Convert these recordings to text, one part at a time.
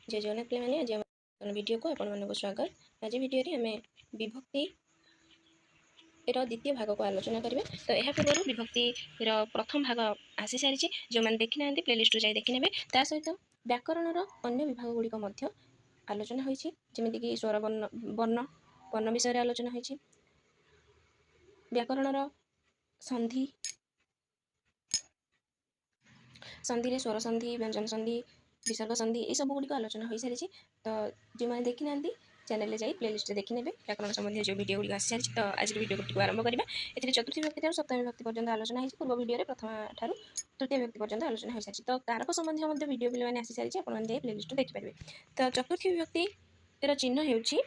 जय जगन्नाथ पिलाने आज आम वीडियो को आपण स्वागत। आज वीडियो आम विभक्ति द्वितीय भाग को आलोचना करेंगे। तो यह पूर्व विभक्ति प्रथम भाग आसी सारी जो मैंने देखी ना प्लेलिस्ट जाए देखी ने सहित व्याकरणर अन्य विभाग गुड़िक आलोचना होती स्वर वर्ण वर्ण वर्ण विषय आलोचना होती व्याकरणर संधि संधि स्वर संधि व्यंजन संधि विसर्ग संधि ये सब गुड़िक आलोचना हो सारी। तो जो मैंने देखी ना चैनल जाई प्लेलिस्ट देखी ने व्याकरण संबंधी जो वीडियो गुड़ी आसी सारी। तो आज वीडियो को आरंभ करवा ए चतुर्थी विभक्ति सप्तमी विभक्ति पर्यंत आलोचना होती पूर्व वीडियो प्रथम ठार तृतीय विभक्ति पर्यंत आलोचना हो सारी। तो कारक संबंधी वीडियो पे आसी सारी आपड़ी प्लेलिस्ट देखिपारे। तो चतुर्थी विभक्ति चिन्ह होची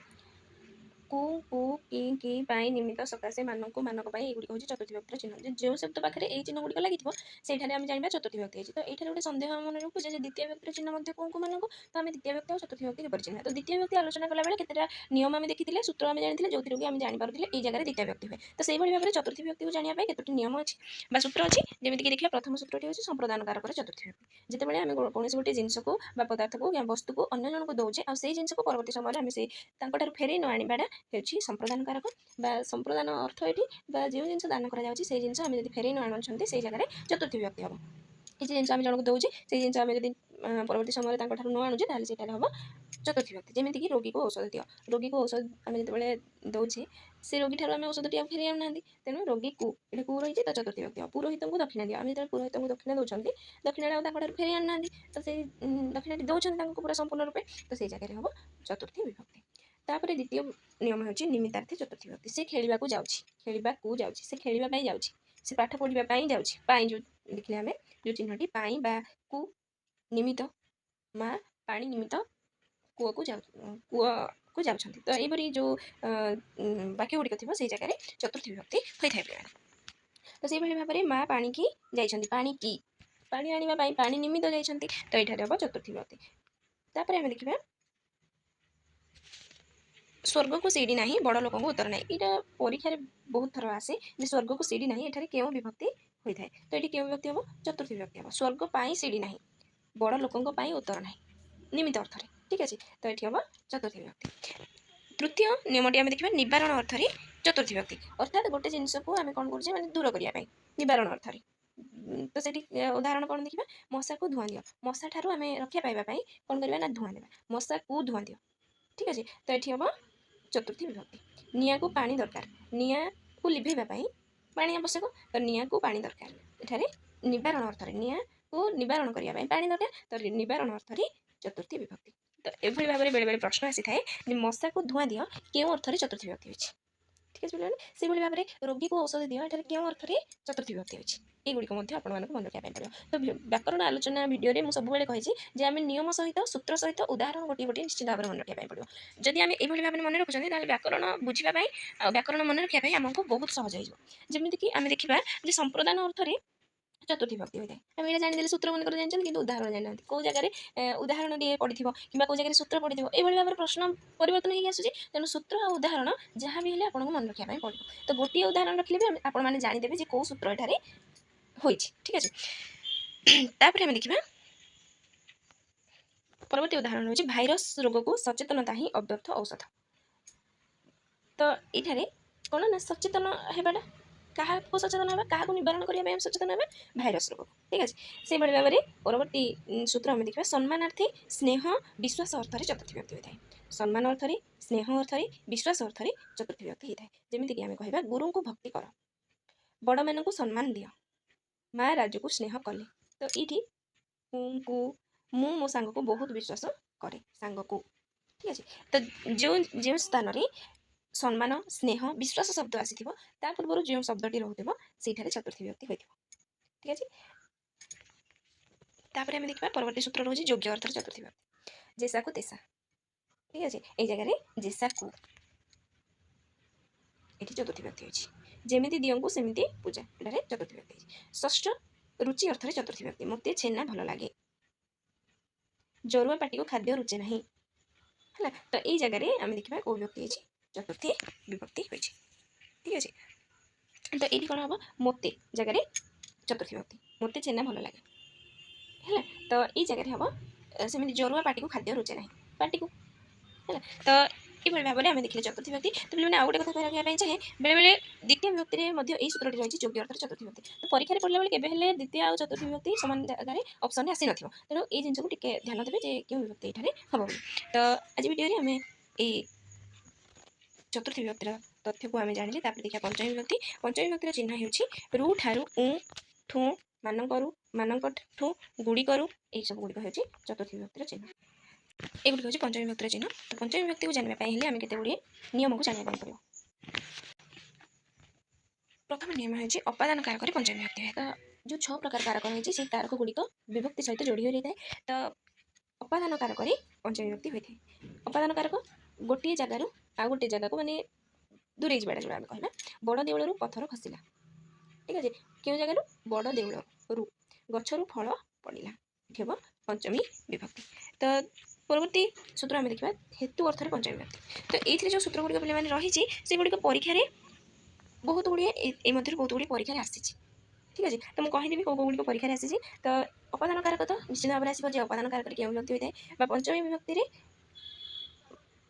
कु कु कि पाई निमित्त सकाशे मानक मानक पाई एगुड़ी हूँ चतुर्थी विभक्तिर चिन्ह जो शब्द पाखे ये चिन्ह गुड़िक लगी से आम जाना चतुर्थी विभक्ति होती। तो ये गोटे सन्देह मन रखू जे द्वितीय विभक्तिर चिन्ह कौ मानक तो आम द्वितीय विभक्ति और चतुर्थी विभक्ति किपर चिन्ह। तो द्वितीय विभक्ति आलोचना कला बेले केतेटा नियम आम देखी सूत्र आम जानी जो आम जापारे ये जगह द्वितीय विभक्ति हुए। तो से भाव में चतुर्थी विभक्ति को जाना केतोटी नियम अच्छी सूत्र अच्छी जमीक देखिए प्रथम सूत्रटी हूँ संप्रदान कारक चतुर्थी विभक्ति जितेबाला आम कौन गोटे जिनस को पदार्थ को वस्तु को अन्य जन को दौचे आ जिन को परवर्ती समय आम से फेर न आनवाटा होची संप्रदान कारक संप्रदान अर्थ ये जो जिन दान कर जिन आम जब फेर न आनुंट से जगह चतुर्थी विभक्ति हम किसी जिन आम जनक दौचे से जिन आम जब परवर्ती समय न आणुचे ताल हम चतुर्थी विभक्ति जमीक कि रोगी को औषध दियो रोगी को औषध आम जो दौचे से रोगी ठार आम औषधटी फेर आना तेणु रोगी को ये कु रही तो चतुर्थी विभक्ति हम पुरोहित को दक्षिणा दियो आम जो पुरोहित को दक्षिणा दौरान दक्षिणा फेर आना तो से दक्षिणा दौरान पूरा संपूर्ण रूपे तो से जगह हम चतुर्थी विभक्ति। तापर द्वितीय नियम होची निमित्तार्थी चतुर्थी विभक्ति से खेलिबा को जाउची से खेलिबा पई जाउची से पाठ पढ़िबा पई जाउची पाई जो लिखले हमें जो चिन्हटी पाई बा कु निमित्त माँ पानी निमित्त कूआ को जाउछंती। तो एपरी जो वाक्य गुड़िक थी से जगह चतुर्थी विभक्ति होता है। तो से भाव में माँ पानी की जाइछंती पानी की पानी आनिबा पई पानी निमित्त जाइछंती तो एठारे हम चतुर्थी विभक्ति। तापर आम देखिबा स्वर्ग को सीढ़ी ना बड़ लोक उत्तर ना यहाँ परीक्षा बहुत थर आसे स्वर्ग को सीढ़ी ना एठारे क्यों विभक्ति होता है। तो ये क्यों विभक्ति हम चतुर्थी विभक्ति हम स्वर्ग पाई सीढ़ी ना बड़ लोक उत्तर ना निमित्त अर्थ में ठीक अच्छे। तो ये हम चतुर्थी विभक्ति। तृतीय नियमटी आम देखा निवारण अर्थ में चतुर्थी विभक्ति अर्थात गोटे जिनस को आम कौन कर दूर करने निवारण अर्थ में। तो से उदाहरण कौन देखा मशा को धुआं दियो मशा ठार आम रक्षा पाइबापी कौन करवा ना धुआं देवा मशा को धुआं दियो ठीक अच्छे। तो ये हम चतुर्थी विभक्ति। निया को पानी दरकार निया को लिभेवाई पानी आवश्यक तो निया को पानी दरकार एठारे निवारण अर्थ में निया को निवारण करने पानी दरकार तो निवारण अर्थ में चतुर्थी विभक्ति। तो एभली भाव में बेले बेले प्रश्न आसी थाए मशा को धुआं दियो क्यों अर्थ में चतुर्थी विभक्ति होती ठीक है से भाव में रोगी को औषध दियो एठारे क्यों अर्थ में चतुर्थी विभक्ति होती यगुड़िक मन रखा पड़ो। तो व्याकरण आलोचना वीडियो सब कही आम नियम सहित सूत्र सहित उदाहरण गोटे गोटे निश्चित भाव में मन रखा पड़ो। जदि आम ये भाव में मन रखुच्छे व्याकरण बुझापी व्याकरण मन रखापी आमको बहुत सहज होमती आम देखा संप्रदान अर्थ में चतुर्थी विभक्ति होता है। आम ये जानी सूत्र मन कर जानते कि उदाहरण जाना कौ जगह उदाहरण टे पढ़ी कि कौ जगह सूत्र पढ़ी ये भाव में प्रश्न परिवर्तन हो आसूँ तेणु सूत्र और उदाहरण जहाँ भी आपको मन रखापी पड़ो। तो गोटे उदाहरण रखिले भी आपने जानीदेवे कौ सूत्र एठारे होइछि ठीक अच्छे। तापर आम देखा परवर्ती उदाहरण हूँ भाइरस रोग को सचेतनता ही अव्यर्थ औषध। तो ये कौन ना सचेतन होगा क्या सचेतन होगा क्या निवारण करने सचेतन होगा भाइरस रोग ठीक अच्छे। से भाव में परवर्ती सूत्र आम देखा सम्मानार्थी स्नेह विश्वास अर्थ में चतुर्थी विभक्ति होता है। सम्मान अर्थ में स्नेह अर्थ में विश्वास अर्थ में चतुर्थी विभक्ति होता है। जमीक आम कह गुरु को भक्ति कर बड़ मान को सम्मान दियो माँ राजू को स्नेह कले। तो ये मु मो सांग को बहुत विश्वास करे सांग को ठीक अच्छे। तो जो स्थान सम्मान स्नेह विश्वास शब्द आसी पूर्व जो शब्दटी रोथे से चतुर्थी विभक्ति होती ठीक अच्छे। तापर आम देखा परवर्ती सूत्र रोज योग्य अर्थ चतुर्थी विभक्ति जेसा को तेसा ठीक अच्छे। ये जगह जेसा को ये चतुर्थी विभक्ति होती जमीती दियों को सेमती पूजा ये चतुर्थी विभक्ति। षष्ठ रुचि अर्थ में चतुर्थी विभक्ति मत छेना भल लगे जरुआ पाटी को खाद्य रुचे ना है। तो ये जगह आम देखा कौ विभक्ति चतुर्थी विभक्ति होती ठीक अच्छे। तो ये कौन हम मते जगह चतुर्थी विभक्ति मते छेना भल लगे है। तो ये जगह हम ସେମିତି ଜରୁଆ ପାଟିକୁ ଖାଦ୍ୟ ରୁଚେ ନାହିଁ ପାଟିକୁ ହେଲା। ତ ଏଇଭଳି ଭାବରେ ଆମେ ଦେଖିଲେ ଚତୁର୍ଥୀ ବିଭକ୍ତି। ତ ପିଲାମାନେ ଆଉ ଗୋଟେ କଥା କହିବା ପାଇଁ ଚାହେଁ, ବେଳେବେଳେ ଦ୍ୱିତୀୟ ବିଭକ୍ତିରେ ମଧ୍ୟ ଏହି ସୂତ୍ରଟି ରହିଛି ଯୋଗ୍ୟ ଅର୍ଥରେ ଚତୁର୍ଥୀ ବିଭକ୍ତି। ତ ପରୀକ୍ଷାରେ ପଡ଼ିଲା ବେଳେ କେବେ ହେଲେ ଦ୍ୱିତୀୟ ଆଉ ଚତୁର୍ଥୀ ବିଭକ୍ତି ସମାନ ଜାଗାରେ ଅପସନ୍ରେ ଆସିନଥିବ। ତେଣୁ ଏଇ ଜିନିଷକୁ ଟିକେ ଧ୍ୟାନ ଦେବେ ଯେ କେଉଁ ବିଭକ୍ତି ଏଠାରେ ହେବ ବୋଲି। ତ ଆଜି ଭିଡ଼ିଓରେ ଆମେ ଏଇ ଚତୁର୍ଥୀ ବିଭକ୍ତିର ତଥ୍ୟକୁ ଆମେ ଜାଣିଲେ। ତାପରେ ଦେଖିବା ପଞ୍ଚମୀ ବିଭକ୍ତି। ପଞ୍ଚମୀ ବିଭକ୍ତିର ଚିହ୍ନ ହେଉଛି ରୁ ଠାରୁ ଉଁ ଠୁ ମାନଙ୍କରୁ ମାନଙ୍କଠୁ ଗୁଡ଼ିକରୁ ଏହିସବୁ ଗୁଡ଼ିକ ହେଉଛି ଚତୁର୍ଥୀ ବିଭକ୍ତିର ଚିହ୍ନ। ଏଗୁଡ଼ିକ ହେଉଛି ପଞ୍ଚମୀ ବିଭକ୍ତିର ଚିହ୍ନ। ତ ପଞ୍ଚମୀ ବିଭକ୍ତିକୁ ଜାଣିବା ପାଇଁ ହେଲେ ଆମେ କେତେଗୁଡ଼ିଏ ନିୟମକୁ ଜାଣିବା ପାଇଁ ପଡ଼ିବ। ପ୍ରଥମ ନିୟମ ହେଉଛି ଅପାଦାନ କାରକରେ ପଞ୍ଚମୀ ବିଭକ୍ତି ହୁଏ। ତ ଯେଉଁ 6 ପ୍ରକାର କାରକ ରହିଛି ସେହି କାରକ ଗୁଡ଼ିକ ବିଭକ୍ତି ସହିତ ଯୋଡ଼ି ହୋଇ ରହିଥାଏ। ତ ଅପାଦାନ କାରକରେ ପଞ୍ଚମୀ ବିଭକ୍ତି ହୋଇଥାଏ। ଅପାଦାନ କାରକ ଗୋଟିଏ ଜାଗାରୁ ଆଉ ଗୋଟିଏ ଜାଗାକୁ ମାନେ ଦୂରେଇ ଯିବାଟା ଯେଉଁଟା ଆମେ କହିବା। ବଡ଼ ଦେଉଳରୁ ପଥର ଖସିଲା, ଠିକ୍ ଅଛି। କେଉଁ ଜାଗାରୁ? ବଡ଼ ଦେଉଳରୁ ଗଛରୁ ଫଳ ପଡ଼ିଲା, ଏଠି ହେବ ପଞ୍ଚମୀ ବିଭକ୍ତି। ତ ପରବର୍ତ୍ତୀ ସୂତ୍ର ଆମେ ଦେଖିବା ହେତୁ ଅର୍ଥରେ ପଞ୍ଚମୀ ବିଭକ୍ତି। ତ ଏଇଥିରେ ଯେଉଁ ସୂତ୍ର ଗୁଡ଼ିକ ପିଲାମାନେ ରହିଛି ସେଗୁଡ଼ିକ ପରୀକ୍ଷାରେ ବହୁତ ଗୁଡ଼ିଏ ଏଇ ମଧ୍ୟରୁ ବହୁତ ଗୁଡ଼ିଏ ପରୀକ୍ଷାରେ ଆସିଛି, ଠିକ୍ ଅଛି। ତ ମୁଁ କହିଦେବି କେଉଁ ଗୁଡ଼ିକ ପରୀକ୍ଷାରେ ଆସିଛି। ତ ଅପାଦାନ କାରକ ତ ନିଶ୍ଚିତ ଭାବରେ ଆସିବ ଯେ ଅପାଦାନ କାରକରେ କେଉଁ ବିଭକ୍ତି ହୋଇଥାଏ, ବା ପଞ୍ଚମୀ ବିଭକ୍ତିରେ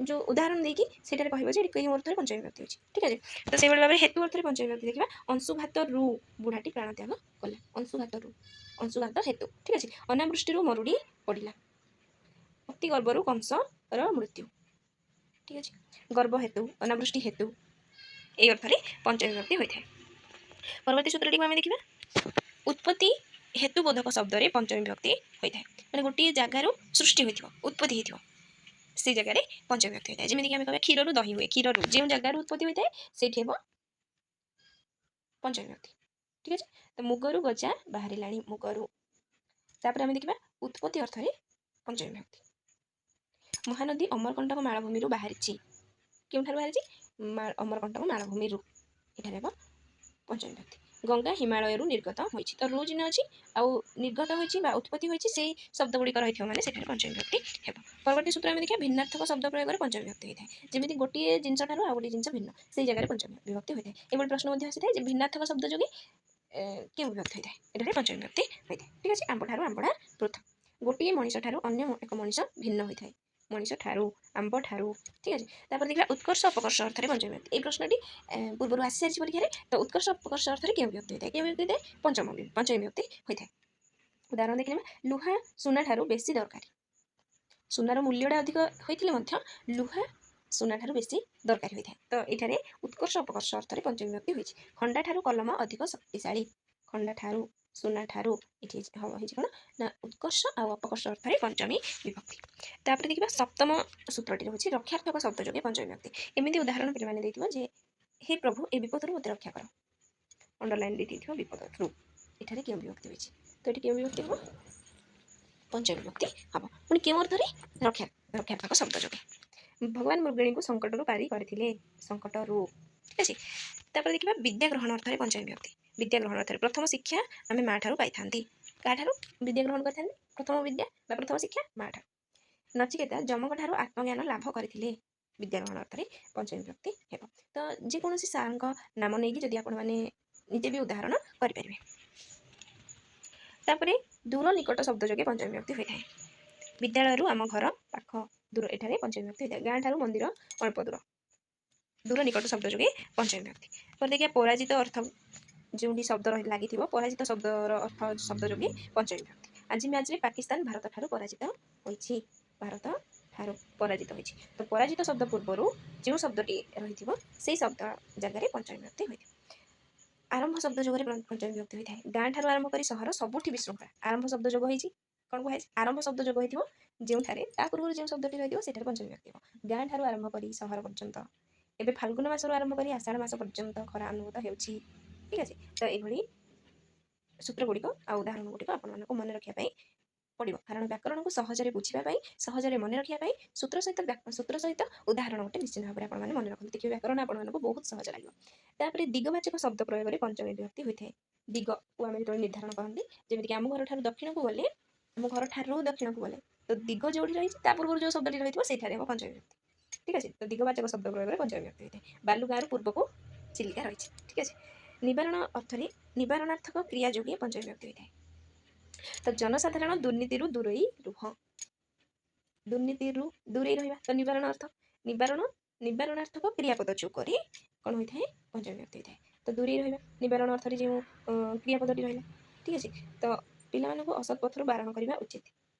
ଯେଉଁ ଉଦାହରଣ ଦେଇକି ସେଠାରେ କହିବ ଯେ କେଉଁ ଅର୍ଥରେ ପଞ୍ଚମୀ ବିଭକ୍ତି ହେଉଛି, ଠିକ୍ ଅଛି। ତ ସେଇଭଳି ଭାବରେ ହେତୁ ଅର୍ଥରେ ପଞ୍ଚମୀ ବିଭକ୍ତି ଦେଖିବା। ଅଂଶୁଘାତରୁ ବୁଢ଼ାଟି ପ୍ରାଣତ୍ୟାଗ କଲା, ଅଂଶୁଘାତରୁ ଅଂଶୁଘାତ ହେତୁ, ଠିକ୍ ଅଛି। ଅନାବୃଷ୍ଟିରୁ ମରୁଡ଼ି ପଡ଼ିଲା, ଅତି ଗର୍ବରୁ କଂସର ମୃତ୍ୟୁ, ଠିକ୍ ଅଛି। ଗର୍ବ ହେତୁ ଅନାବୃଷ୍ଟି ହେତୁ এই অর্থରେ ପଞ୍ଚମୀ ବିଭକ୍ତି ହୋଇଥାଏ। ପରବର୍ତ୍ତୀ ସୂତ୍ରଟିକୁ ଆମେ ଦେଖିବା। ଉତ୍ପତ୍ତି ହେତୁବୋଧକ ଶବ୍ଦରେ ପଞ୍ଚମୀ ବିଭକ୍ତି ହୋଇଥାଏ। ମାନେ ଗୋଟିଏ ଜାଗାରୁ ସୃଷ୍ଟି ହୋଇଥିବ, ଉତ୍ପତ୍ତି ହୋଇଥିବ, সেই ଜାଗାରେ ପଞ୍ଚମୀ ବିଭକ୍ତି ହୋଇଥାଏ। ଯେମିତିକି ଆମେ କହିବା କ୍ଷୀରରୁ ଦହି ହୁଏ, କ୍ଷୀରରୁ ଯେଉଁ ଜାଗାରୁ ଉତ୍ପତ୍ତି ହୋଇଥାଏ ସେଇଠି ହେବ ପଞ୍ଚମୀ ବିଭକ୍ତି, ଠିକ୍ ଅଛି। ତ ମୁଗରୁ ଗଜା ବାହାରିଲାଣି, ମୁଗରୁ। ତାପରେ ଆମେ ଦେଖିବା ଉତ୍ପତ୍ତି ଅର୍ଥରେ ପଞ୍ଚମୀ ବିଭକ୍ତି। ମହାନଦୀ ଅମରକଣ୍ଟକ ମାଳଭୂମିରୁ ବାହାରିଛି, କେଉଁଠାରୁ ବାହାରିଛି? ଅମରକଣ୍ଟକ ମାଳଭୂମିରୁ, ଏଠାରେ ହେବ ପଞ୍ଚମୀ ବିଭକ୍ତି। ଗଙ୍ଗା ହିମାଳୟରୁ ନିର୍ଗତ ହୋଇଛି, ତ ରୁ ଚିହ୍ନ ଅଛି ଆଉ ନିର୍ଗତ ହୋଇଛି ବା ଉତ୍ପତ୍ତି ହୋଇଛି ସେଇ ଶବ୍ଦ ଗୁଡ଼ିକ ରହିଥିବ ମାନେ ସେଠାରେ ପଞ୍ଚମୀ ବିଭକ୍ତି ହେବ। ପରବର୍ତ୍ତୀ ସୂତ୍ର ଆମେ ଦେଖିବା ଭିନ୍ନାର୍ଥକ ଶବ୍ଦ ପ୍ରୟୋଗରେ ପଞ୍ଚମୀ ବିଭକ୍ତି ହୋଇଥାଏ। ଯେମିତି ଗୋଟିଏ ଜିନିଷ ଠାରୁ ଆଉ ଗୋଟିଏ ଜିନିଷ ଭିନ୍ନ, ସେଇ ଜାଗାରେ ପଞ୍ଚମୀ ବିଭକ୍ତି ହୋଇଥାଏ। ଏଭଳି ପ୍ରଶ୍ନ ମଧ୍ୟ ଆସିଥାଏ ଯେ ଭିନ୍ନାର୍ଥକ ଶବ୍ଦ ଯୋଗେ କେଉଁ ବିଭକ୍ତି ହୋଇଥାଏ, ଏଠାରେ ପଞ୍ଚମୀ ବିଭକ୍ତି ହୋଇଥାଏ, ଠିକ୍ ଅଛି। ଆମ୍ବ ଠାରୁ ଆମ୍ବଡ଼ା ପୃଥକ, ଗୋଟିଏ ମଣିଷ ଠାରୁ ଅନ୍ୟ ଏକ ମଣିଷ ଭିନ୍ନ ହୋଇଥାଏ, ମଣିଷ ଠାରୁ ଆମ୍ବ ଠାରୁ, ଠିକ୍ ଅଛି। ତାପରେ ଦେଖିବା ଉତ୍କର୍ଷ ଅପକର୍ଷ ଅର୍ଥରେ ପଞ୍ଚମୀ ବିଭକ୍ତି। এই ପ୍ରଶ୍ନଟି ପୂର୍ବରୁ ଆସିସାରିଛି ପରୀକ୍ଷାରେ। ତ ଉତ୍କର୍ଷ ଅପକର୍ଷ ଅର୍ଥରେ କେଉଁ ବିଭକ୍ତି ହୋଇଥାଏ? କେଉଁ ବିଭକ୍ତି ହୋଇଥାଏ? ପଞ୍ଚମୀ ବିଭକ୍ତି ହୋଇଥାଏ। ଉଦାହରଣ ଦେଖିନେବା। ଲୁହା ସୁନା ଠାରୁ ବେଶୀ ଦରକାରୀ, ସୁନାର ମୂଲ୍ୟଟା ଅଧିକ ହୋଇଥିଲେ ମଧ୍ୟ ଲୁହା ସୁନା ଠାରୁ ବେଶୀ ଦରକାରୀ ହୋଇଥାଏ। ତ ଏଠାରେ ଉତ୍କର୍ଷ ଅପକର୍ଷ ଅର୍ଥରେ ପଞ୍ଚମୀ ବିଭକ୍ତି ହୋଇଛି। ଖଣ୍ଡା ଠାରୁ କଲମ ଅଧିକ ଶକ୍ତିଶାଳୀ, ଖଣ୍ଡା ଠାରୁ ସୁନା ଠାରୁ ଏଠି ହେଇଛି କ'ଣ ନା ଉତ୍କର୍ଷ ଆଉ ଅପକର୍ଷ ଅର୍ଥରେ ପଞ୍ଚମୀ ବିଭକ୍ତି। ତାପରେ ଦେଖିବା ସପ୍ତମ ସୂତ୍ରଟି ରହୁଛି ରକ୍ଷାର୍ଥକ ଶବ୍ଦ ଯୋଗେ ପଞ୍ଚମୀ ବିଭକ୍ତି। ଏମିତି ଉଦାହରଣ ପିଲାମାନେ ଦେଇଥିବ ଯେ ହେ ପ୍ରଭୁ ଏ ବିପଦରୁ ମୋତେ ରକ୍ଷା କର, ଅଣ୍ଡରଲାଇନ୍ ଦେଇଥିବ ବିପଦରୁ, ଏଠାରେ କେଉଁ ବିଭକ୍ତି ହୋଇଛି? ତ ଏଠି କେଉଁ ବିଭକ୍ତି ହେବ? ପଞ୍ଚମୀ ବିଭକ୍ତି ହେବ। ପୁଣି କେଉଁ ଅର୍ଥରେ? ରକ୍ଷାର୍ଥକ ଶବ୍ଦ ଯୋଗେ। ଭଗବାନ ମୃଗିଣୀଙ୍କୁ ସଙ୍କଟରୁ ପାରି କରିଥିଲେ, ସଙ୍କଟରୁ, ଠିକ୍ ଅଛି। ତାପରେ ଦେଖିବା ବିଦ୍ୟା ଗ୍ରହଣ ଅର୍ଥରେ ପଞ୍ଚମୀ ବିଭକ୍ତି। ବିଦ୍ୟା ଗ୍ରହଣ ଅର୍ଥରେ ପ୍ରଥମ ଶିକ୍ଷା ଆମେ ମା ଠାରୁ ପାଇଥାନ୍ତି, କାହାଠାରୁ ବିଦ୍ୟା ଗ୍ରହଣ କରିଥାନ୍ତି? ପ୍ରଥମ ବିଦ୍ୟା ବା ପ୍ରଥମ ଶିକ୍ଷା ମା ଠାରୁ। ନଚିକେତା ଯମଙ୍କ ଠାରୁ ଆତ୍ମଜ୍ଞାନ ଲାଭ କରିଥିଲେ, ବିଦ୍ୟା ଗ୍ରହଣ ଅର୍ଥରେ ପଞ୍ଚମୀ ବିଭକ୍ତି ହେବ। ତ ଯେକୌଣସି ସାର୍ଙ୍କ ନାମ ନେଇକି ଯଦି ଆପଣମାନେ ନିଜେ ବି ଉଦାହରଣ କରିପାରିବେ। ତାପରେ ଦୂର ନିକଟ ଶବ୍ଦ ଯୋଗେ ପଞ୍ଚମୀ ବିଭକ୍ତି ହୋଇଥାଏ। ବିଦ୍ୟାଳୟରୁ ଆମ ଘର ପାଖ, ଦୂର, ଏଠାରେ ପଞ୍ଚମୀ ବିଭକ୍ତି ହୋଇଥାଏ। ଗାଁ ଠାରୁ ମନ୍ଦିର ଅଳ୍ପ ଦୂର, ଦୂର ନିକଟ ଶବ୍ଦ ଯୋଗେ ପଞ୍ଚମୀ ବିଭକ୍ତି। ପରେ ଦେଖିବା ପରାଜିତ ଅର୍ଥ ଯେଉଁଠି ଶବ୍ଦ ଲାଗିଥିବ ପରାଜିତ ଶବ୍ଦର ଅର୍ଥ ଶବ୍ଦ ଯୋଗେ ପଞ୍ଚମୀ ବିଭକ୍ତି। ଆଜି ମ୍ୟାଚ୍ରେ ପାକିସ୍ତାନ ଭାରତ ଠାରୁ ପରାଜିତ ହୋଇଛି, ଭାରତ ଠାରୁ ପରାଜିତ ହୋଇଛି। ତ ପରାଜିତ ଶବ୍ଦ ପୂର୍ବରୁ ଯେଉଁ ଶବ୍ଦଟି ରହିଥିବ ସେଇ ଶବ୍ଦ ଜାଗାରେ ପଞ୍ଚମୀ ବିଭକ୍ତି ହୋଇଥିବ। ଆରମ୍ଭ ଶବ୍ଦ ଯୋଗରେ ପଞ୍ଚମୀ ବିଭକ୍ତି ହୋଇଥାଏ। ଗାଁ ଠାରୁ ଆରମ୍ଭ କରି ସହର ସବୁଠି ବିଶୃଙ୍ଖଳା, ଆରମ୍ଭ ଶବ୍ଦ ଯୋଗ ହେଇଛି, କ'ଣ କୁହାଯାଇଛି? ଆରମ୍ଭ ଶବ୍ଦ ଯୋଗ ହୋଇଥିବ ଯେଉଁଠାରେ ତା ପୂର୍ବରୁ ଯେଉଁ ଶବ୍ଦଟି ରହିଥିବ ସେଠାରେ ପଞ୍ଚମୀ ବିଭକ୍ତି ହେବ। ଗାଁ ଠାରୁ ଆରମ୍ଭ କରି ସହର ପର୍ଯ୍ୟନ୍ତ, ଏବେ ଫାଲ୍ଗୁନ ମାସରୁ ଆରମ୍ଭ କରି ଆଷାଢ଼ ମାସ ପର୍ଯ୍ୟନ୍ତ ଖରା ଅନୁଭୂତ ହେଉଛି, ଠିକ୍ ଅଛି। ତ ଏଇଭଳି ସୂତ୍ର ଗୁଡ଼ିକ ଆଉ ଉଦାହରଣ ଗୁଡ଼ିକ ଆପଣମାନଙ୍କୁ ମନେ ରଖିବା ପାଇଁ ପଡ଼ିବ, କାରଣ ବ୍ୟାକରଣକୁ ସହଜରେ ବୁଝିବା ପାଇଁ, ସହଜରେ ମନେ ରଖିବା ପାଇଁ ସୂତ୍ର ସହିତ ଉଦାହରଣ ଗୋଟେ ନିଶ୍ଚିତ ଭାବରେ ଆପଣମାନେ ମନେ ରଖନ୍ତୁ। ଦେଖିବେ ବ୍ୟାକରଣ ଆପଣମାନଙ୍କୁ ବହୁତ ସହଜ ଲାଗିବ। ତାପରେ ଦିଗବାଚକ ଶବ୍ଦ ପ୍ରୟୋଗରେ ପଞ୍ଚମୀ ବିଭକ୍ତି ହୋଇଥାଏ। ଦିଗକୁ ଆମେ ଯେତେବେଳେ ନିର୍ଦ୍ଧାରଣ କରନ୍ତି, ଯେମିତିକି ଆମ ଘରଠାରୁ ଦକ୍ଷିଣକୁ ଗଲେ, ଆମ ଘରଠାରୁ ଦକ୍ଷିଣକୁ ଗଲେ, ତ ଦିଗ ଯେଉଁଠି ରହିଛି ତା ପୂର୍ବରୁ ଯେଉଁ ଶବ୍ଦଟି ରହିଥିବ ସେଇଠାରେ ହେବ ପଞ୍ଚମୀ ବିଭକ୍ତି, ଠିକ୍ ଅଛି। ତ ଦିଗବାଚକ ଶବ୍ଦ ପ୍ରୟୋଗରେ ପଞ୍ଚମୀ ବିଭକ୍ତି ହୋଇଥାଏ। ବାଲୁଗାଁରୁ ପୂର୍ବକୁ ଚିଲିକା ରହିଛି, ଠିକ୍ ଅଛି। ନିବାରଣ ଅର୍ଥରେ ନିବାରଣାର୍ଥକ କ୍ରିୟା ଯୋଗେ ପଞ୍ଚମୀ ବିଭକ୍ତି ହୋଇଥାଏ। ତ ଜନସାଧାରଣ ଦୁର୍ନୀତିରୁ ଦୂରେଇ ରୁହ, ଦୁର୍ନୀତିରୁ ଦୂରେଇ ରହିବା ତ ନିବାରଣ अर्थ निवारण निवारणार्थक क्रियापद ଯୋଗରେ କ'ଣ ହୋଇଥାଏ ପଞ୍ଚମୀ ବିଭକ୍ତି ହୋଇଥାଏ ତ ଦୂରେଇ ରହିବା ନିବାରଣ ଅର୍ଥରେ ଯେଉଁ କ୍ରିୟାପଦଟି ରହିଲା ଠିକ୍ ଅଛି ତ ପିଲାମାନଙ୍କୁ ଅସତ୍ ପଥରୁ ବାରଣ କରିବା ଉଚିତ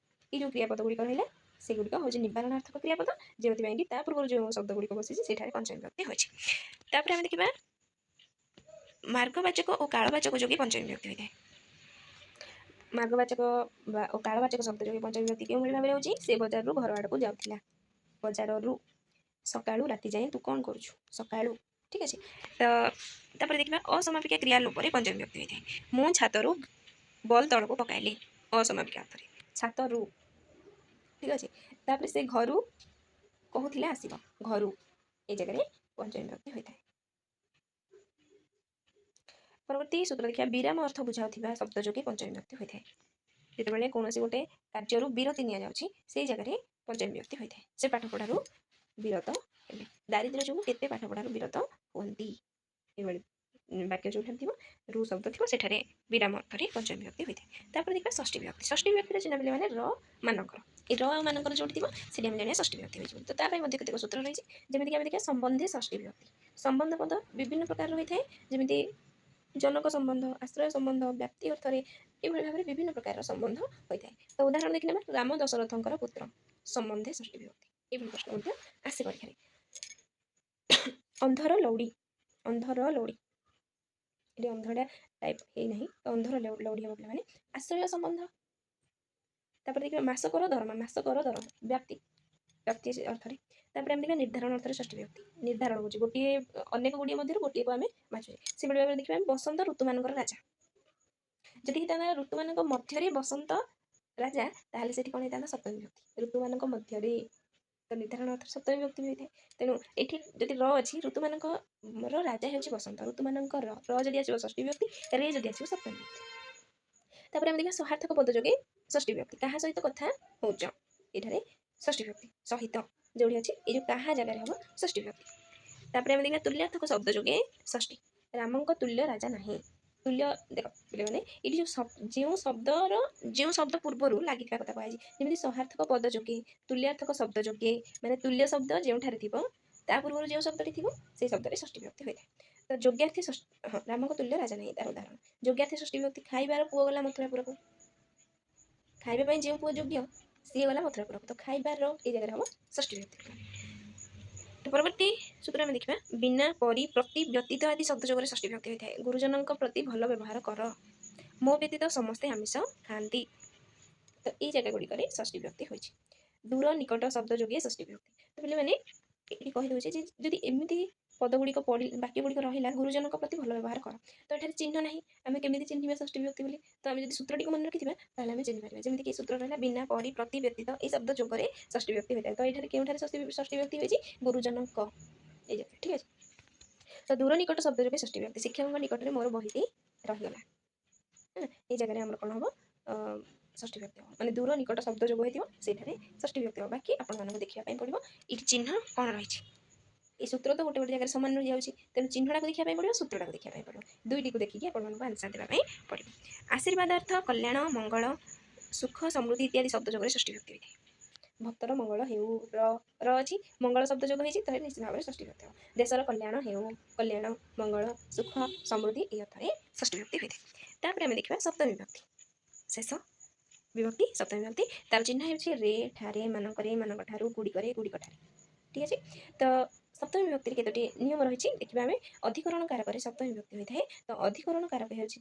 ଏଇ ଯେଉଁ କ୍ରିୟାପଦ ଗୁଡ଼ିକ ରହିଲା ସେଗୁଡ଼ିକ ହେଉଛି ନିବାରଣାର୍ଥକ କ୍ରିୟାପଦ ଯେଉଁଥିପାଇଁ କି ତା ପୂର୍ବରୁ ଯେଉଁ ଶବ୍ଦ ଗୁଡ଼ିକ ବସିଛି ସେଠାରେ ପଞ୍ଚମୀ ବିଭକ୍ତି ହୋଇଛି ତାପରେ ଆମେ ଦେଖିବା ମାର୍ଗବାଚକ ଓ କାଳବାଚକ ଯୋଗୀ ପଞ୍ଚମୀ ବିଭକ୍ତି ହୋଇଥାଏ ମାର୍ଗବାଚକ ଓ କାଳବାଚକ ଶବ୍ଦ ଯୋଗୀ ପଞ୍ଚମୀ ବିଭକ୍ତି କେଉଁଭଳି ଭାବରେ ହେଉଛି ସେ ବଜାରରୁ ଘର ଆଡ଼କୁ ଯାଉଥିଲା ବଜାରରୁ ସକାଳୁ ରାତି ଯାଏଁ ତୁ କ'ଣ କରୁଛୁ ସକାଳୁ ଠିକ୍ ଅଛି ତ ତାପରେ ଦେଖିବା ଅସମାପିକା କ୍ରିୟା ଲୋପରେ ପଞ୍ଚମୀ ବିଭକ୍ତି ହୋଇଥାଏ ମୁଁ ଛାତରୁ ବଲ୍ ତଳକୁ ପକାଇଲି ଅସମାପିକା ଅର୍ଥରେ ଛାତରୁ ଠିକ୍ ଅଛି ତାପରେ ସେ ଘରୁ କହୁଥିଲା ଆସିବ ଘରୁ ଏ ଜାଗାରେ ପଞ୍ଚମୀ ବିଭକ୍ତି ହୋଇଥାଏ ପରବର୍ତ୍ତୀ ସୂତ୍ର ଦେଖିବା ବିରାମ ଅର୍ଥ ବୁଝାଉଥିବା ଶବ୍ଦ ଯୋଗେ ପଞ୍ଚମୀ ବିଭକ୍ତି ହୋଇଥାଏ ଯେତେବେଳେ କୌଣସି ଗୋଟେ କାର୍ଯ୍ୟରୁ ବିରତି ନିଆଯାଉଛି ସେଇ ଜାଗାରେ ପଞ୍ଚମୀ ବିଭକ୍ତି ହୋଇଥାଏ ସେ ପାଠପଢ଼ାରୁ ବିରତ ହେଲେ ଦାରିଦ୍ର୍ୟ ଯୋଗୁଁ କେତେ ପାଠପଢ଼ାରୁ ବିରତ ହୁଅନ୍ତି ଏଭଳି ବାକ୍ୟ ଯେଉଁଠାରେ ଥିବ ରୁ ଶବ୍ଦ ଥିବ ସେଠାରେ ବିରାମ ଅର୍ଥରେ ପଞ୍ଚମୀ ବିଭକ୍ତି ହୋଇଥାଏ ତାପରେ ଦେଖିବା ଷଷ୍ଠୀ ବିଭକ୍ତିରେ ଚିହ୍ନ ପିଲାମାନେ ର ମାନଙ୍କର ଏ ର ମାନଙ୍କର ଯେଉଁଠି ଥିବ ସେଠି ଆମେ ଜାଣିବା ଷଷ୍ଠୀ ବିଭକ୍ତି ହୋଇଯିବ ତ ତା ପାଇଁ ମଧ୍ୟ କେତେକ ସୂତ୍ର ରହିଛି ଯେମିତିକି ଆମେ ଦେଖିବା ସମ୍ବନ୍ଧେ ଷଷ୍ଠୀ ବିଭକ୍ତି ସମ୍ବନ୍ଧ ପଦ ବିଭିନ୍ନ ପ୍ରକାର ହୋଇଥାଏ ଯେମିତି ଜନକ ସମ୍ବନ୍ଧ ଆଶ୍ରୟ ସମ୍ବନ୍ଧ ବ୍ୟାପ୍ତି ଅର୍ଥରେ ଏଭଳି ଭାବରେ ବିଭିନ୍ନ ପ୍ରକାରର ସମ୍ବନ୍ଧ ହୋଇଥାଏ ତ ଉଦାହରଣ ଦେଖିନେବା ରାମ ଦଶରଥଙ୍କର ପୁତ୍ର ସମ୍ବନ୍ଧେ ଷଷ୍ଠୀ ବିଭକ୍ତି ଏଭଳି ପ୍ରଶ୍ନ ମଧ୍ୟ ଆସେ ପରୀକ୍ଷାରେ ଅନ୍ଧର ଲଉଡ଼ି ଏଠି ଅନ୍ଧଟା ଟାଇପ୍ ହେଇନାହିଁ ତ ଅନ୍ଧର ଲଉଡ଼ି ହେବ ପିଲାମାନେ ଆଶ୍ରୟ ସମ୍ବନ୍ଧ ତାପରେ ଦେଖିବା ମାସକର ଦରମା ବ୍ୟାପ୍ତି ଅର୍ଥରେ ତାପରେ ଆମେ ଦେଖିବା ନିର୍ଦ୍ଧାରଣ ଅର୍ଥରେ ଷଷ୍ଠୀ ବିଭକ୍ତି ନିର୍ଦ୍ଧାରଣ ହେଉଛି ଗୋଟିଏ ଅନେକ ଗୁଡ଼ିଏ ମଧ୍ୟରୁ ଗୋଟିଏକୁ ଆମେ ବାଛୁଛେ ସେଭଳି ଭାବରେ ଦେଖିବା ବସନ୍ତ ଋତୁମାନଙ୍କର ରାଜା ଯଦି ହେଇଥାନ୍ତା ଋତୁମାନଙ୍କ ମଧ୍ୟରେ ବସନ୍ତ ରାଜା ତାହେଲେ ସେଠି କ'ଣ ହେଇଥାନ୍ତା ସପ୍ତମୀ ବିଭକ୍ତି ଋତୁମାନଙ୍କ ମଧ୍ୟରେ ତ ନିର୍ଦ୍ଧାରଣ ଅର୍ଥରେ ସପ୍ତମୀ ବିଭକ୍ତି ହୋଇଥାଏ ତେଣୁ ଏଠି ଯଦି ର ଅଛି ଋତୁମାନଙ୍କର ରାଜା ହେଉଛି ବସନ୍ତ ଋତୁମାନଙ୍କର ର ଯଦି ଆସିବ ଷଷ୍ଠୀ ବିଭକ୍ତି ରେ ଯଦି ଆସିବ ସପ୍ତମୀ ବିଭକ୍ତି ତାପରେ ଆମେ ଦେଖିବା ସହାର୍ଥକ ପଦ ଯୋଗେ ଷଷ୍ଠୀ ବିଭକ୍ତି କାହା ସହିତ କଥା ହେଉଛ ଏଠାରେ ଷଷ୍ଠୀ ବିଭକ୍ତି ସହିତ ଯୋଉଠି ଅଛି ଏଇ ଯେଉଁ କାହା ଜାଗାରେ ହେବ ଷଷ୍ଠୀ ବିଭକ୍ତି ତାପରେ ଆମେ ଦେଖିବା ତୁଲ୍ୟାର୍ଥକ ଶବ୍ଦ ଯୋଗେ ଷଷ୍ଠୀ ରାମଙ୍କ ତୁଲ୍ୟ ରାଜା ନାହିଁ ତୁଲ୍ୟ ଦେଖ ପିଲାମାନେ ଏଠି ଯେଉଁ ଶବ୍ଦ ପୂର୍ବରୁ ଲାଗିଥିବା କଥା କୁହାଯାଇଛି ଯେମିତି ସହାର୍ଥକ ପଦ ଯୋଗେ ତୁଲ୍ୟାର୍ଥକ ଶବ୍ଦ ଯୋଗେ ମାନେ ତୁଲ୍ୟ ଶବ୍ଦ ଯେଉଁଠାରେ ଥିବ ତା ପୂର୍ବରୁ ଯେଉଁ ଶବ୍ଦଟି ଥିବ ସେଇ ଶବ୍ଦରେ ଷଷ୍ଠୀ ବିଭକ୍ତି ହୋଇଥାଏ ତ ଯୋଗ୍ୟାର୍ଥୀ ହଁ ରାମଙ୍କ ତୁଲ୍ୟ ରାଜା ନାହିଁ ତାର ଉଦାହରଣ ଯୋଗ୍ୟାର୍ଥୀ ଷଷ୍ଠୀ ବିଭକ୍ତି ଖାଇବାର ପୁଅ ଗଲା ମଥୁରାପୁରକୁ ଖାଇବା ପାଇଁ ଯେଉଁ ପୁଅ ଯୋଗ୍ୟ ସିଏ ଗଲା ମଥୁରାପୁରକୁ ତ ଖାଇବାର ଏଇ ଜାଗାରେ ହେବ ଷଷ୍ଠୀ ବିଭକ୍ତି ପରବର୍ତ୍ତୀ ସୂତ୍ର ଆମେ ଦେଖିବା ବିନା ପରି ପ୍ରତି ବ୍ୟତୀତ ଆଦି ଶବ୍ଦ ଯୋଗରେ ଷଷ୍ଠୀ ବିଭକ୍ତି ହୋଇଥାଏ ଗୁରୁଜନଙ୍କ ପ୍ରତି ଭଲ ବ୍ୟବହାର କର ମୋ ବ୍ୟତୀତ ସମସ୍ତେ ଆମିଷ ଖାଆନ୍ତି ତ ଏଇ ଜାଗା ଗୁଡ଼ିକରେ ଷଷ୍ଠୀ ବିଭକ୍ତି ହୋଇଛି ଦୂର ନିକଟ ଶବ୍ଦ ଯୋଗେ ଷଷ୍ଠୀ ବିଭକ୍ତି ତ ପିଲାମାନେ ଏଠି କହିଦେଉଛି ଯେ ଯଦି ଏମିତି ପଦ ଗୁଡ଼ିକ ବାକ୍ୟ ଗୁଡ଼ିକ ରହିଲା ଗୁରୁଜନଙ୍କ ପ୍ରତି ଭଲ ବ୍ୟବହାର କର ତ ଏଠାରେ ଚିହ୍ନ ନାହିଁ ଆମେ କେମିତି ଚିହ୍ନିବା ଷଷ୍ଠୀ ବିଭକ୍ତି ବୋଲି ତ ଆମେ ଯଦି ସୂତ୍ରଟିକୁ ମନେ ରଖିଥିବା ତାହେଲେ ଆମେ ଚିହ୍ନିପାରିବା ଯେମିତିକି ସୂତ୍ର ରହିଲା ବିନା ପରି ପ୍ରତି ବ୍ୟତୀତ ଏଇ ଶବ୍ଦ ଯୋଗରେ ଷଷ୍ଠୀ ବିଭକ୍ତି ହୋଇଥାଏ ତ ଏଠାରେ କେଉଁଠାରେ ଷଷ୍ଠୀ ବିଭକ୍ତି ହୋଇଛି ଗୁରୁଜନଙ୍କ ଏଇ ଜାଗା ଠିକ୍ ଅଛି ତ ଦୂର ନିକଟ ଶବ୍ଦ ଯୋଗେ ଷଷ୍ଠୀ ବିଭକ୍ତି ଶିକ୍ଷକଙ୍କ ନିକଟରେ ମୋର ବହିଟି ରହିଗଲା ଏଇ ଜାଗାରେ ଆମର କ'ଣ ହେବ ଷଷ୍ଠୀ ବିଭକ୍ତି ହେବ ମାନେ ଦୂର ନିକଟ ଶବ୍ଦ ଯୋଗ ହୋଇଥିବ ସେଇଠାରେ ଷଷ୍ଠୀ ବିଭକ୍ତି ହେବ ବାକି ଆପଣମାନଙ୍କୁ ଦେଖିବା ପାଇଁ ପଡ଼ିବ ଏଠି ଚିହ୍ନ କ'ଣ ରହିଛି এই ସୂତ୍ର ତ ଗୋଟେ ଜାଗାରେ ସମାନ ରହିଯାଉଛି ତେଣୁ ଚିହ୍ନଟାକୁ ଦେଖିବା ପାଇଁ ପଡ଼ିବ ସୂତ୍ରଟାକୁ ଦେଖିବା ପାଇଁ ପଡ଼ିବ ଦୁଇଟିକୁ ଦେଖିକି ଆପଣମାନଙ୍କୁ ଆନ୍ସର ଦେବା ପାଇଁ ପଡ଼ିବ ଆଶୀର୍ବାଦାର୍ଥ କଲ୍ୟାଣ ମଙ୍ଗଳ ସୁଖ ସମୃଦ୍ଧି ଇତ୍ୟାଦି ଶବ୍ଦ ଯୋଗରେ ଷଷ୍ଠୀ ବିଭକ୍ତି ହୋଇଥାଏ ଭକ୍ତର ମଙ୍ଗଳ ହେଉ ର ଅଛି ମଙ୍ଗଳ ଶବ୍ଦ ଯୋଗ ହେଇଛି ତ ନିଶ୍ଚିତ ଭାବରେ ଷଷ୍ଠୀ ବିଭକ୍ତି ହେବ ଦେଶର କଲ୍ୟାଣ ହେଉ କଲ୍ୟାଣ ମଙ୍ଗଳ ସୁଖ ସମୃଦ୍ଧି ଏହି ଅର୍ଥରେ ଷଷ୍ଠୀ ବିଭକ୍ତି ହୋଇଥାଏ ତାପରେ ଆମେ ଦେଖିବା ସପ୍ତମୀ ବିଭକ୍ତି ଶେଷ ବିଭକ୍ତି ସପ୍ତମୀ ବିଭକ୍ତି ତାର ଚିହ୍ନ ହେଉଛି ରେ ଠାରେ ମାନଙ୍କରେ ମାନଙ୍କ ଠାରୁ ଗୁଡ଼ିକରେ ଗୁଡ଼ିକଠାରେ ଠିକ୍ ଅଛି ତ ସପ୍ତମୀ ବିଭକ୍ତିରେ କେତୋଟି ନିୟମ ରହିଛି ଦେଖିବା ଆମେ ଅଧିକରଣ କାରକରେ ସପ୍ତମୀ ବିଭକ୍ତି ହୋଇଥାଏ ତ ଅଧିକରଣ କାରକ ହେଉଛି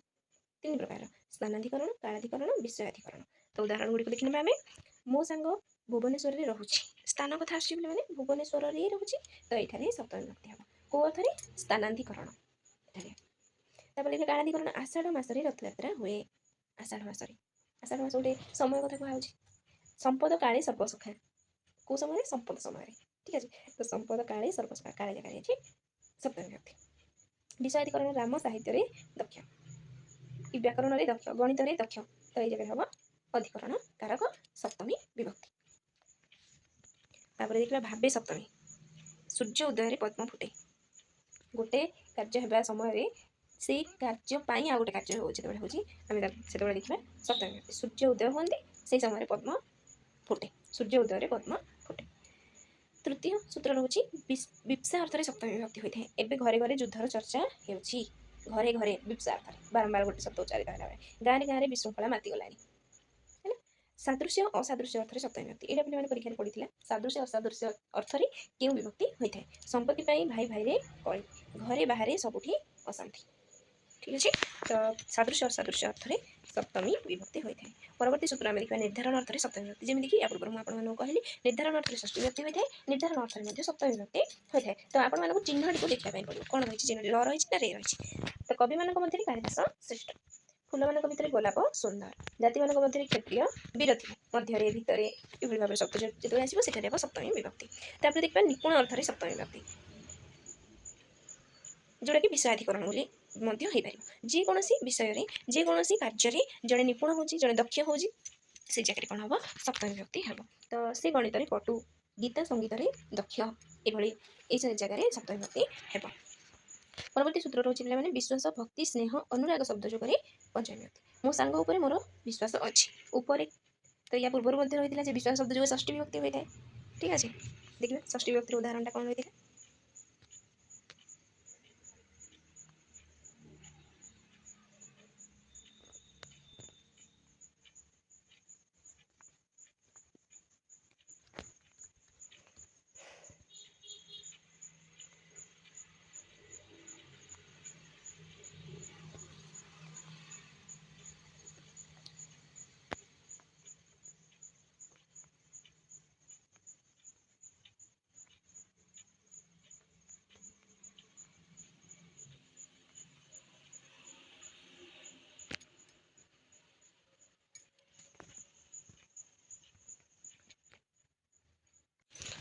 3 ପ୍ରକାର ସ୍ଥାନାଧିକରଣ କାଳାଧିକରଣ ବିଷୟାଧିକରଣ ତ ଉଦାହରଣ ଗୁଡ଼ିକୁ ଦେଖିନେବା ଆମେ ମୋ ସାଙ୍ଗ ଭୁବନେଶ୍ୱରରେ ରହୁଛି ସ୍ଥାନ କଥା ଆସୁଛି ପିଲାମାନେ ଭୁବନେଶ୍ୱରରେ ରହୁଛି ତ ଏଠାରେ ସପ୍ତମୀ ବିଭକ୍ତି ହେବ କେଉଁ ଅର୍ଥରେ ସ୍ଥାନାଧିକରଣ ଏଠାରେ ତାପରେ ଦେଖିବା କାଳାଧିକରଣ ଆଷାଢ଼ ମାସରେ ରଥଯାତ୍ରା ହୁଏ ଆଷାଢ଼ ମାସ ଗୋଟେ ସମୟ କଥା କୁହାଯାଉଛି ସମ୍ପଦ କାଳେ ସର୍ବସୁଖା କେଉଁ ସମୟରେ ସମ୍ପଦ ସମୟରେ ଠିକ୍ ଅଛି ତ ସମ୍ପଦ କାଳେ ସର୍ବସୁଖା କାଳେ ଜାଗାରେ ଅଛି ସପ୍ତମୀ ବିଭକ୍ତି ବିଷୟାଧିକରଣ ରାମ ସାହିତ୍ୟରେ ଦକ୍ଷ ବ୍ୟାକରଣରେ ଦକ୍ଷ ଗଣିତରେ ଦକ୍ଷ ତ ଏଇ ଜାଗାରେ ହେବ ଅଧିକରଣ କାରକ ସପ୍ତମୀ ବିଭକ୍ତି ତାପରେ ଦେଖିବା ଭାବେ ସପ୍ତମୀ ସୂର୍ଯ୍ୟ ଉଦୟରେ ପଦ୍ମ ଫୁଟେ ଗୋଟେ କାର୍ଯ୍ୟ ହେବା ସମୟରେ ସେଇ କାର୍ଯ୍ୟ ପାଇଁ ଆଉ ଗୋଟେ କାର୍ଯ୍ୟ ହେଉଛି ଯେତେବେଳେ ହେଉଛି ଆମେ ସେତେବେଳେ ଦେଖିବା ସପ୍ତମୀ ବିଭକ୍ତି ସୂର୍ଯ୍ୟ ଉଦୟ ହୁଅନ୍ତି ସେଇ ସମୟରେ ପଦ୍ମ ଫୁଟେ सूर्य उदय पद्म फुटे। तृतीय सूत्र रोचे विप्सा अर्थ सप्तमी विभक्ति होता है। एवं घरे घरे युद्धर चर्चा होची, घरे घरे विप्सा अर्थ बारंबार गोटे शब्द उच्चारित होगा गाँव गाँव विशृंखला मातिगला। सादृश्य असादृश्य अर्थ सप्तमी विभक्ति यहाँ पे परीक्षा पड़ी सादृश्य असादृश्य अर्थ क्यों विभक्ति होता है। संपत्ति भाई भाई कली, घरे बाहर सबुठी अशांति। ठीक अच्छे, तो सादृश्य असादृश्य अर्थ सप्तमी विभक्ति होता है। परवर्ती सूत्र आम देखा निर्धारण अर्थ सप्तमी विभक्ति, जमीन कि पूर्व मुझे कहली निर्धारण अर्थ षष्ठी विभक्ति होता है, निर्धारण अर्थ सप्तमी विभक्ति होता है। तो आपको चिन्हटी को देखा पड़ो कौन रही चिन्ह ल रही ना रे रही। तो कवि मान मध्य कालिदास श्रेष्ठ, फूल मान भितर गोलाप सुंदर, जाति मान मध्य क्षत्रिय विरथी मध्य भितर ये भाव शब्द जो आसो से सप्तमी विभक्ति। तापर देखा निपुण अर्थ सप्तमी विभक्ति जोटा कि विषयाधिकरण बोली जेकोसी विषय जेकोसी कार्य जड़े निपुण हो जड़े दक्ष हो से जगह कौन हम सप्तमी विभक्ति हम। तो से गणित पटु, गीता संगीत दक्ष ये जगह सप्तमी विभक्ति हम। परवर्ती सूत्र रोचे पे विश्वास भक्ति स्नेह अनुराग शब्द जोग पंचमी विभक्ति। मो सांग उपर मोर विश्वास अच्छी उपर, तो या पूर्व रही विश्वास शब्द जो षष्ठी विभक्ति होता है। ठीक अच्छे, देखिए षष्ठी विभक्ति उदाहरण कौन रही है।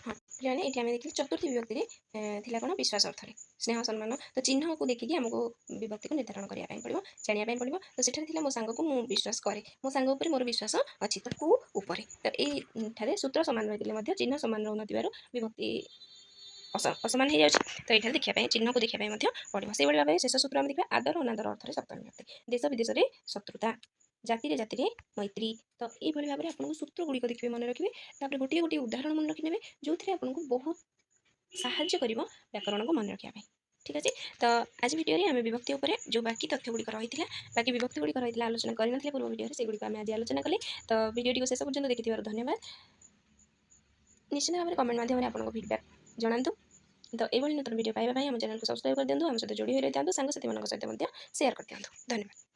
हाँ जाने ये आम देखिए चतुर्थी विभक्ति थी कौन विश्वास अर्थ स्नेह सम्मान। तो चिन्ह को देखिए आमको विभक्ति को निर्धारण करने पड़ो जानापी पड़ो। तो सेठारे मो सांग को मु विश्वास करे, मो सांग उपर मोर विश्वास अच्छी, तो कु उपर तो ये सूत्र सामान रही चिन्ह सामान रोन विभक्ति असमान हो जाए। तो ये देखा चिन्ह को देखापी पड़ो। से भाव में शेष सूत्र आम देखा आदर अनादर अर्थ सप्तमी विभक्ति। देश विदेश में शत्रुता, जाति जाति मैत्री। तो ये भाव में आपको सूत्र गुड़िक देखिए मन रखिए। तापर गोटे गोटे उदाहरण मन रखिने जो थे आपको बहुत साहाय्य कर व्याकरण को मन रखा। ठीक अच्छे, तो आज वीडियो आम विभक्ति उपर जो बाकी तथ्य गुड़िक रही है बाकी विभक्ति गुड़िक रही आलोचना करने पूर्व वीडियो से गुड़िक आम आज आलोचना कले। तो वीडियो शेष पर्यटन देखि धन्यवाद। निश्चित भाव में कमेंट माध्यम आपको फीडबैक जनातु। तो ये नूतन वीडियो पाइबा आम चैनल को सब्सक्राइब कर दिखाँ, आम सहित जोड़ी रही था, सांग साथी मान सहित शेयर कर दिखाँ। धन्यवाद।